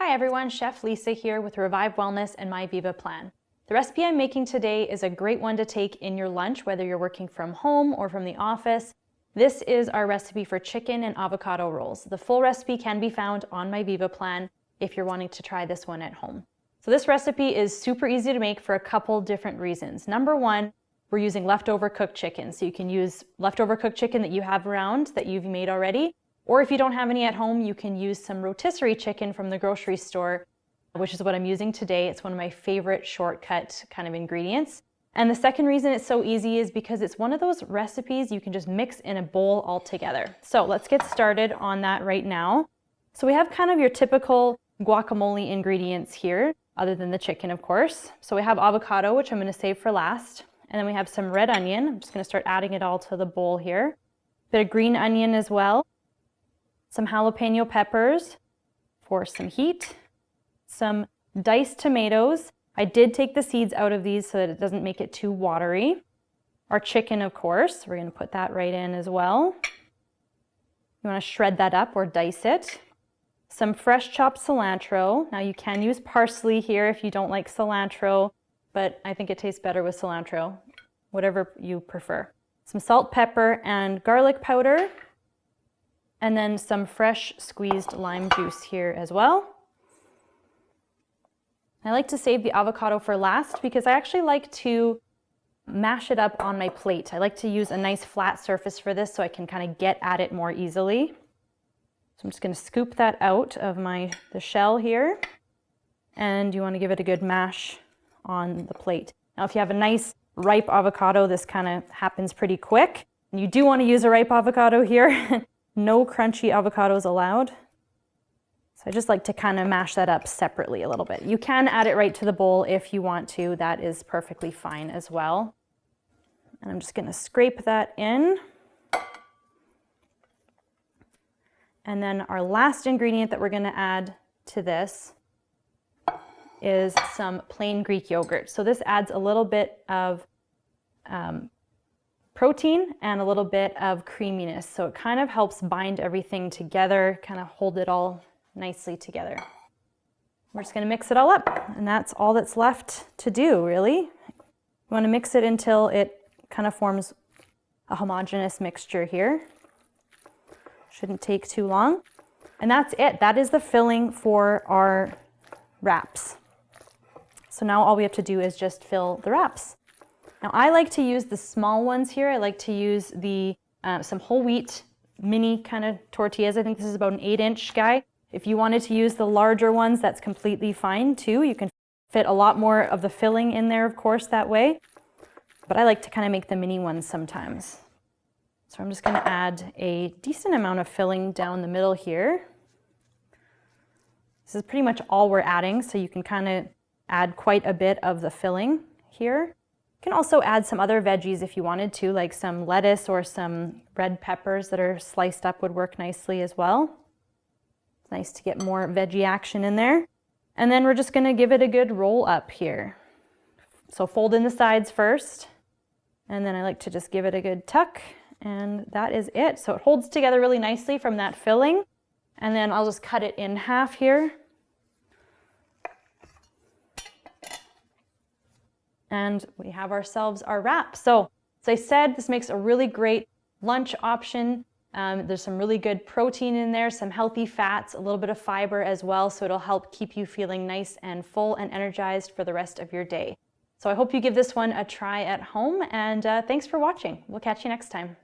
Hi everyone, Chef Lisa here with Revive Wellness and My Viva Plan. The recipe I'm making today is a great one to take in your lunch, whether you're working from home or from the office. This is our recipe for chicken and avocado rolls. The full recipe can be found on My Viva Plan if you're wanting to try this one at home. So this recipe is super easy to make for a couple different reasons. Number one, we're using leftover cooked chicken. So you can use leftover cooked chicken that you have around that you've made already. Or if you don't have any at home, you can use some rotisserie chicken from the grocery store, which is what I'm using today. It's one of my favorite shortcut kind of ingredients. And the second reason it's so easy is because it's one of those recipes you can just mix in a bowl all together. So let's get started on that right now. So we have kind of your typical guacamole ingredients here, other than the chicken, of course. So we have avocado, which I'm going to save for last. And then we have some red onion. I'm just going to start adding it all to the bowl here. A bit of green onion as well. Some jalapeno peppers for some heat, some diced tomatoes. I did take the seeds out of these so that it doesn't make it too watery. Our chicken, of course, we're going to put that right in as well. You want to shred that up or dice it. Some fresh chopped cilantro. Now you can use parsley here if you don't like cilantro, but I think it tastes better with cilantro, whatever you prefer. Some salt, pepper, and garlic powder. And then some fresh squeezed lime juice here as well. I like to save the avocado for last because I actually like to mash it up on my plate. I like to use a nice flat surface for this so I can kind of get at it more easily. So I'm just going to scoop that out of the shell here. And you want to give it a good mash on the plate. Now if you have a nice ripe avocado, this kind of happens pretty quick. And you do want to use a ripe avocado here. No crunchy avocados allowed. So I just like to kind of mash that up separately a little bit. You can add it right to the bowl if you want to. That is perfectly fine as well. And I'm just going to scrape that in. And then our last ingredient that we're going to add to this is some plain Greek yogurt. So this adds a little bit of protein and a little bit of creaminess. So it kind of helps bind everything together, kind of hold it all nicely together. We're just going to mix it all up, and that's all that's left to do, really. You want to mix it until it kind of forms a homogeneous mixture here. Shouldn't take too long. And that's it. That is the filling for our wraps. So now all we have to do is just fill the wraps. Now I like to use the small ones here. I like to use the some whole wheat mini kind of tortillas. I think this is about an 8-inch guy. If you wanted to use the larger ones, that's completely fine too. You can fit a lot more of the filling in there, of course, that way. But I like to kind of make the mini ones sometimes. So I'm just going to add a decent amount of filling down the middle here. This is pretty much all we're adding, so you can kind of add quite a bit of the filling here. You can also add some other veggies if you wanted to, like some lettuce or some red peppers that are sliced up would work nicely as well. It's nice to get more veggie action in there. And then we're just going to give it a good roll up here. So fold in the sides first, and then I like to just give it a good tuck, and that is it. So it holds together really nicely from that filling. And then I'll just cut it in half here. And we have ourselves our wrap. So as I said, this makes a really great lunch option. There's some really good protein in there, some healthy fats, a little bit of fiber as well. So it'll help keep you feeling nice and full and energized for the rest of your day. So I hope you give this one a try at home, and thanks for watching. We'll catch you next time.